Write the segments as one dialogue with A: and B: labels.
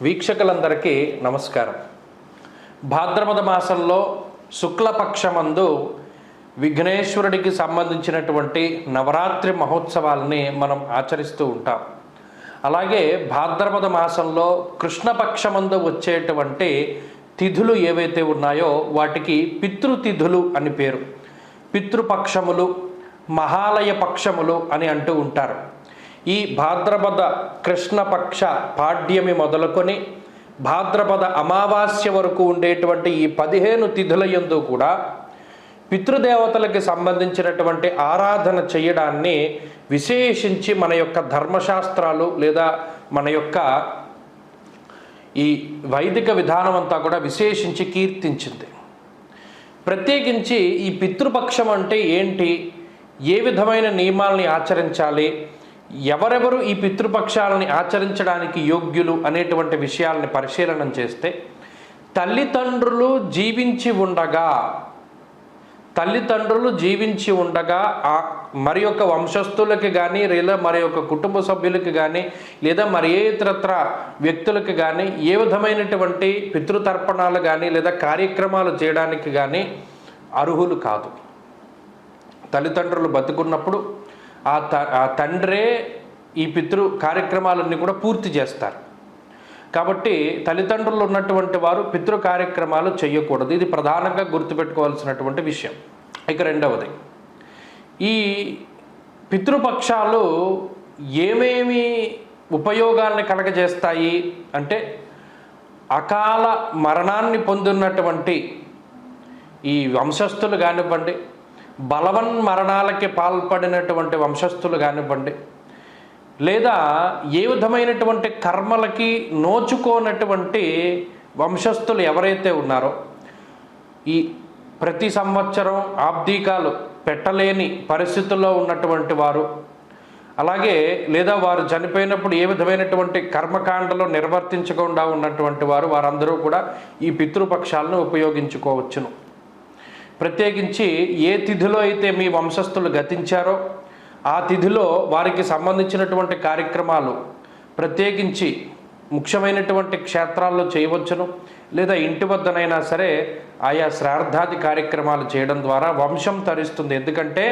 A: వీక్షకులందరికీ నమస్కారం. భాద్రపద మాసంలో శుక్లపక్షమందు విఘ్నేశ్వరుడికి సంబంధించినటువంటి నవరాత్రి మహోత్సవాలని మనం ఆచరిస్తూ ఉంటాం. అలాగే భాద్రపద మాసంలో కృష్ణపక్షమందు వచ్చేటువంటి తిథులు ఏవైతే ఉన్నాయో వాటికి పితృతిథులు అని పేరు. పితృపక్షములు, మహాలయ పక్షములు అని అంటూ ఉంటారు. ఈ భాద్రపద కృష్ణపక్ష పాడ్యమి మొదలుకొని భాద్రపద అమావాస్య వరకు ఉండేటువంటి ఈ 15 తిథుల యందు కూడా పితృదేవతలకి సంబంధించినటువంటి ఆరాధన చేయడాన్ని విశేషించి మన యొక్క ధర్మశాస్త్రాలు లేదా మన యొక్క ఈ వైదిక విధానం అంతా కూడా విశేషించి కీర్తించింది. ప్రత్యేకించి ఈ పితృపక్షం అంటే ఏంటి, ఏ విధమైన నియమాలని ఆచరించాలి, ఎవరెవరు ఈ పితృపక్షాలని ఆచరించడానికి యోగ్యులు అనేటువంటి విషయాలని పరిశీలన చేస్తే తల్లిదండ్రులు జీవించి ఉండగా మరి యొక్క వంశస్థులకి కానీ లేదా మరి యొక్క కుటుంబ సభ్యులకి కానీ లేదా మరి ఏ ఇతరత్ర వ్యక్తులకి కానీ ఏ విధమైనటువంటి పితృతర్పణాలు కానీ లేదా కార్యక్రమాలు చేయడానికి కానీ అర్హులు కాదు. తల్లిదండ్రులు బతుకున్నప్పుడు ఆ తండ్రే ఈ పితృ కార్యక్రమాలన్నీ కూడా పూర్తి చేస్తారు. కాబట్టి తల్లిదండ్రులు ఉన్నటువంటి వారు పితృ కార్యక్రమాలు చేయకూడదు. ఇది ప్రధానంగా గుర్తుపెట్టుకోవాల్సినటువంటి విషయం. ఇక రెండవది, ఈ పితృపక్షాలు ఏమేమి ఉపయోగాల్ని కలగజేస్తాయి అంటే అకాల మరణాన్ని పొందినటువంటి ఈ వంశస్థులు కానివ్వండి, బలవన్మరణాలకి పాల్పడినటువంటి వంశస్థులు కానివ్వండి, లేదా ఏ విధమైనటువంటి కర్మలకి నోచుకోనటువంటి వంశస్థులు ఎవరైతే ఉన్నారో ఈ ప్రతి సంవత్సరం ఆబ్దీకాలు పెట్టలేని పరిస్థితుల్లో ఉన్నటువంటి వారు, అలాగే లేదా వారు చనిపోయినప్పుడు ఏ విధమైనటువంటి కర్మకాండలు నిర్వర్తించకుండా ఉన్నటువంటి వారు, వారందరూ కూడా ఈ పితృపక్షాలను ఉపయోగించుకోవచ్చును. ప్రత్యేకించి ఏ తిథిలో అయితే మీ వంశస్థులు గతించారో ఆ తిథిలో వారికి సంబంధించినటువంటి కార్యక్రమాలు ప్రత్యేకించి ముఖ్యమైనటువంటి క్షేత్రాల్లో చేయవచ్చును, లేదా ఇంటి వద్దనైనా సరే ఆయా శ్రాద్ధాది కార్యక్రమాలు చేయడం ద్వారా వంశం తరిస్తుంది. ఎందుకంటే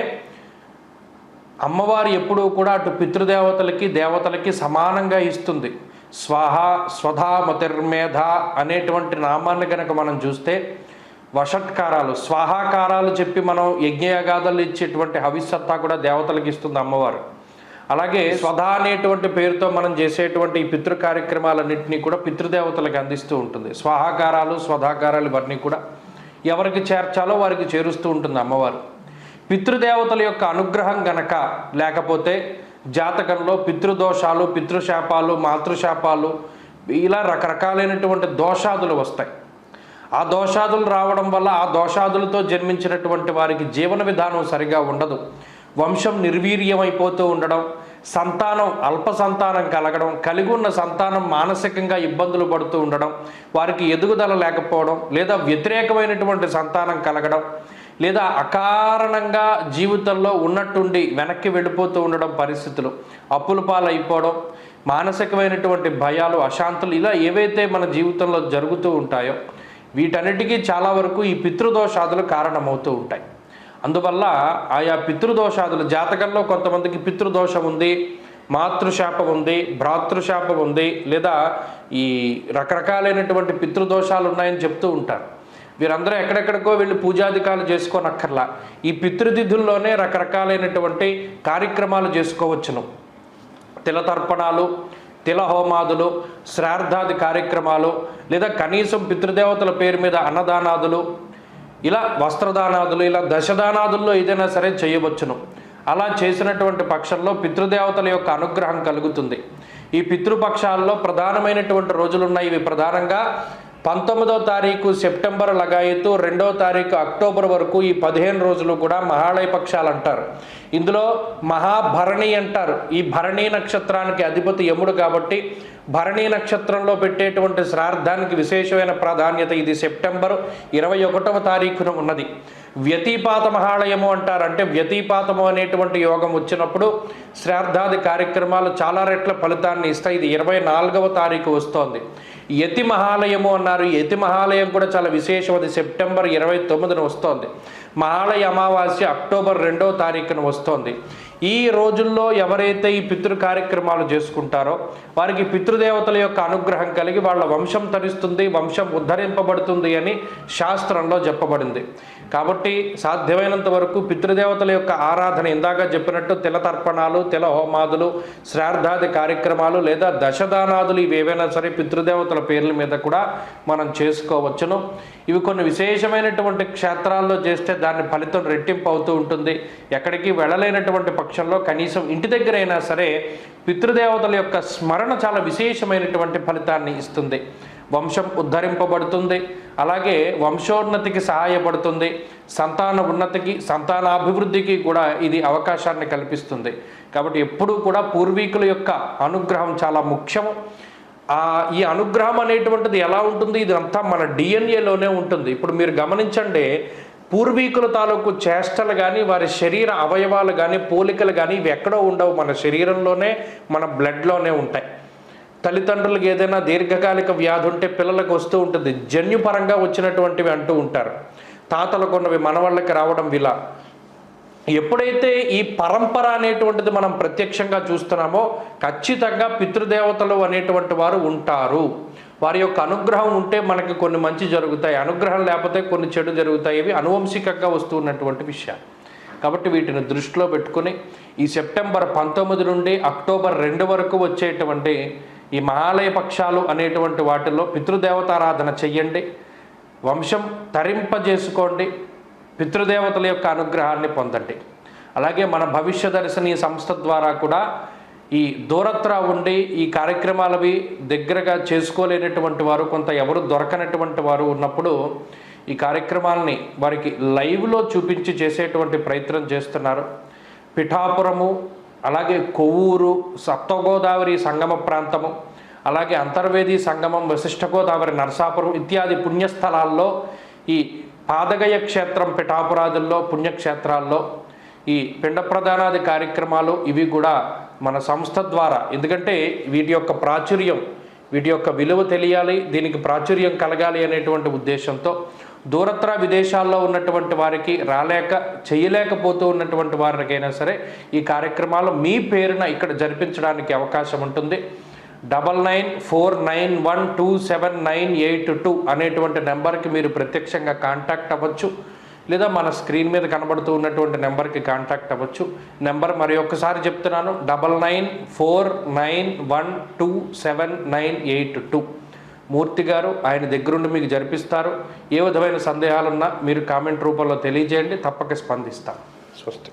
A: అమ్మవారు ఎప్పుడూ కూడా అటు పితృదేవతలకి దేవతలకి సమానంగా ఇస్తుంది. స్వాహ స్వధా మతిర్మేధ అనేటువంటి నామాన్ని కనుక మనం చూస్తే వషట్కారాలు, స్వాహాకారాలు చెప్పి మనం యజ్ఞయాగాదాలు ఇచ్చేటువంటి హవిస్సత్తా కూడా దేవతలకు ఇస్తుంది అమ్మవారు. అలాగే స్వధా అనేటువంటి పేరుతో మనం చేసేటువంటి ఈ పితృ కార్యక్రమాలన్నింటినీ కూడా పితృదేవతలకు అందిస్తూ ఉంటుంది. స్వాహాకారాలు స్వధాకారాలు ఇవన్నీ కూడా ఎవరికి చేర్చాలో వారికి చేరుస్తూ ఉంటుంది అమ్మవారు. పితృదేవతల యొక్క అనుగ్రహం గనక లేకపోతే జాతకంలో పితృదోషాలు, పితృశాపాలు, మాతృశాపాలు ఇలా రకరకాలైనటువంటి దోషాదులు వస్తాయి. ఆ దోషాదులు రావడం వల్ల ఆ దోషాదులతో జన్మించినటువంటి వారికి జీవన విధానం సరిగా ఉండదు, వంశం నిర్వీర్యమైపోతూ ఉండడం, సంతానం అల్ప సంతానం కలగడం, కలిగి ఉన్న సంతానం మానసికంగా ఇబ్బందులు పడుతూ ఉండడం, వారికి ఎదుగుదల లేకపోవడం, లేదా వ్యతిరేకమైనటువంటి సంతానం కలగడం, లేదా అకారణంగా జీవితంలో ఉన్నట్టుండి వెనక్కి వెళ్ళిపోతూ ఉండడం, పరిస్థితులు అప్పుల పాలైపోవడం, మానసికమైనటువంటి భయాలు, అశాంతులు ఇలా ఏవైతే మన జీవితంలో జరుగుతూ ఉంటాయో వీటన్నిటికీ చాలా వరకు ఈ పితృదోషాదులు కారణమవుతూ ఉంటాయి. అందువల్ల ఆయా పితృదోషాదులు జాతకంలో కొంతమందికి పితృదోషం ఉంది, మాతృశాపం ఉంది, భ్రాతృశాపం ఉంది, లేదా ఈ రకరకాలైనటువంటి పితృదోషాలు ఉన్నాయని చెప్తూ ఉంటారు. వీరందరూ ఎక్కడెక్కడికో వెళ్ళి పూజాధికాలు చేసుకోనక్కర్లా, ఈ పితృతిథుల్లోనే రకరకాలైనటువంటి కార్యక్రమాలు చేసుకోవచ్చును. తిలతర్పణాలు, తిలహోమాదులు, శ్రాద్ధాది కార్యక్రమాలు, లేదా కనీసం పితృదేవతల పేరు మీద అన్నదానాదులు, ఇలా వస్త్రదానాదులు, ఇలా దశదానాదుల్లో ఏదైనా సరే చేయవచ్చును. అలా చేసినటువంటి పక్షంలో పితృదేవతల యొక్క అనుగ్రహం కలుగుతుంది. ఈ పితృపక్షాల్లో ప్రధానమైనటువంటి రోజులు ఉన్నాయి. ఇవి ప్రధానంగా 19వ తారీఖు సెప్టెంబర్ లగాయతు 2వ తారీఖు అక్టోబర్ వరకు ఈ 15 రోజులు కూడా మహాళయ పక్షాలు అంటారు. ఇందులో మహాభరణి అంటారు. ఈ భరణి నక్షత్రానికి అధిపతి యముడు కాబట్టి భరణి నక్షత్రంలో పెట్టేటువంటి శ్రార్థానికి విశేషమైన ప్రాధాన్యత. ఇది సెప్టెంబర్ 21వ తారీఖున ఉన్నది. వ్యతిపాత మహాళయము అంటారు. అంటే వ్యతిపాతము అనేటువంటి యోగం వచ్చినప్పుడు శ్రార్థాది కార్యక్రమాలు చాలా రెట్ల ఫలితాన్ని ఇస్తాయి. ఇది 24వ తారీఖు వస్తోంది. యతి మహాలయము అన్నారు. యతి మహాలయం కూడా చాలా విశేషం. అది సెప్టెంబర్ 29న వస్తోంది. మహాలయ అమావాస్య అక్టోబర్ 2వ తారీఖున వస్తోంది. ఈ రోజుల్లో ఎవరైతే ఈ పితృ కార్యక్రమాలు చేసుకుంటారో వారికి పితృదేవతల యొక్క అనుగ్రహం కలిగి వాళ్ళ వంశం తరిస్తుంది, వంశం ఉద్ధరింపబడుతుంది అని శాస్త్రంలో చెప్పబడింది. కాబట్టి సాధ్యమైనంత వరకు పితృదేవతల యొక్క ఆరాధన, ఇందాక చెప్పినట్టు తిల తర్పణాలు, తిల హోమాదులు, శ్రార్థాది కార్యక్రమాలు లేదా దశదానాదులు ఇవేవైనా సరే పితృదేవతల పేర్ల మీద కూడా మనం చేసుకోవచ్చును. ఇవి కొన్ని విశేషమైనటువంటి క్షేత్రాల్లో చేస్తే దాని ఫలితం రెట్టింపు అవుతూ ఉంటుంది. ఎక్కడికి వెళ్ళలేనటువంటి పక్షంలో కనీసం ఇంటి దగ్గర అయినా సరే పితృదేవతల యొక్క స్మరణ చాలా విశేషమైనటువంటి ఫలితాన్ని ఇస్తుంది. వంశం ఉద్ధరింపబడుతుంది, అలాగే వంశోన్నతికి సహాయపడుతుంది, సంతాన ఉన్నతికి, సంతానాభివృద్ధికి కూడా ఇది అవకాశాన్ని కల్పిస్తుంది. కాబట్టి ఎప్పుడూ కూడా పూర్వీకుల యొక్క అనుగ్రహం చాలా ముఖ్యము. ఈ అనుగ్రహం అనేటువంటిది ఎలా ఉంటుంది? ఇదంతా మన డిఎన్ఏలోనే ఉంటుంది. ఇప్పుడు మీరు గమనించండి, పూర్వీకుల తాలూకు చేష్టలు కానీ, వారి శరీర అవయవాలు కానీ, పోలికలు కానీ ఇవి ఎక్కడో ఉండవు. మన శరీరంలోనే, మన బ్లడ్లోనే ఉంటాయి. తల్లిదండ్రులకు ఏదైనా దీర్ఘకాలిక వ్యాధి ఉంటే పిల్లలకు వస్తూ ఉంటుంది. జన్యుపరంగా వచ్చినటువంటివి అంటూ ఉంటారు. తాతలకు ఉన్నవి మనవాళ్ళకి రావడం ఇలా. ఎప్పుడైతే ఈ పరంపర అనేటువంటిది మనం ప్రత్యక్షంగా చూస్తున్నామో ఖచ్చితంగా పితృదేవతలు అనేటువంటి వారు ఉంటారు. వారి యొక్క అనుగ్రహం ఉంటే మనకి కొన్ని మంచి జరుగుతాయి, అనుగ్రహం లేకపోతే కొన్ని చెడు జరుగుతాయి. ఇవి అనువంశికంగా వస్తున్నటువంటి విషయాలు. కాబట్టి వీటిని దృష్టిలో పెట్టుకుని ఈ సెప్టెంబర్ 19 నుండి అక్టోబర్ 2 వరకు వచ్చేటువంటి ఈ మహాలయ పక్షాలు అనేటువంటి వాటిల్లో పితృదేవతారాధన చెయ్యండి, వంశం తరింపజేసుకోండి, పితృదేవతల యొక్క అనుగ్రహాన్ని పొందండి. అలాగే మన భవిష్య దర్శిని సంస్థ ద్వారా కూడా ఈ దూరత్రా ఉండి ఈ కార్యక్రమాలవి దగ్గరగా చేసుకోలేనటువంటి వారు, కొంత ఎవరు దొరకనటువంటి వారు ఉన్నప్పుడు ఈ కార్యక్రమాలని వారికి లైవ్లో చూపించి చేసేటువంటి ప్రయత్నం చేస్తున్నారు. పిఠాపురము, అలాగే కొవ్వూరు, సప్తగోదావరి సంగమ ప్రాంతము, అలాగే అంతర్వేది సంగమం, వశిష్ఠ గోదావరి, నరసాపురం ఇత్యాది పుణ్యస్థలాల్లో ఈ పాదగయ క్షేత్రం, పిఠాపురాదుల్లో పుణ్యక్షేత్రాల్లో ఈ పిండ ప్రదానాది కార్యక్రమాలు ఇవి కూడా మన సంస్థ ద్వారా, ఎందుకంటే వీటి యొక్క ప్రాచుర్యం, వీటి యొక్క విలువ తెలియాలి, దీనికి ప్రాచుర్యం కలగాలి అనేటువంటి ఉద్దేశంతో దూరత్ర విదేశాల్లో ఉన్నటువంటి వారికి రాలేక చేయలేకపోతూ ఉన్నటువంటి వారికైనా సరే ఈ కార్యక్రమాలు మీ పేరున ఇక్కడ జరిపించడానికి అవకాశం ఉంటుంది. 9949127982 అనేటువంటి నెంబర్కి మీరు ప్రత్యక్షంగా కాంటాక్ట్ అవ్వచ్చు, లేదా మన స్క్రీన్ మీద కనబడుతూ ఉన్నటువంటి నెంబర్కి కాంటాక్ట్ అవ్వచ్చు. నెంబర్ మరి ఒక్కసారి చెప్తున్నాను, 9949127982. మూర్తి గారు ఆయన దగ్గరుండి మీకు జరిపిస్తారు. ఏ విధమైన సందేహాలున్నా మీరు కామెంట్ రూపంలో తెలియజేయండి, తప్పక స్పందిస్తాం. స్వస్తి.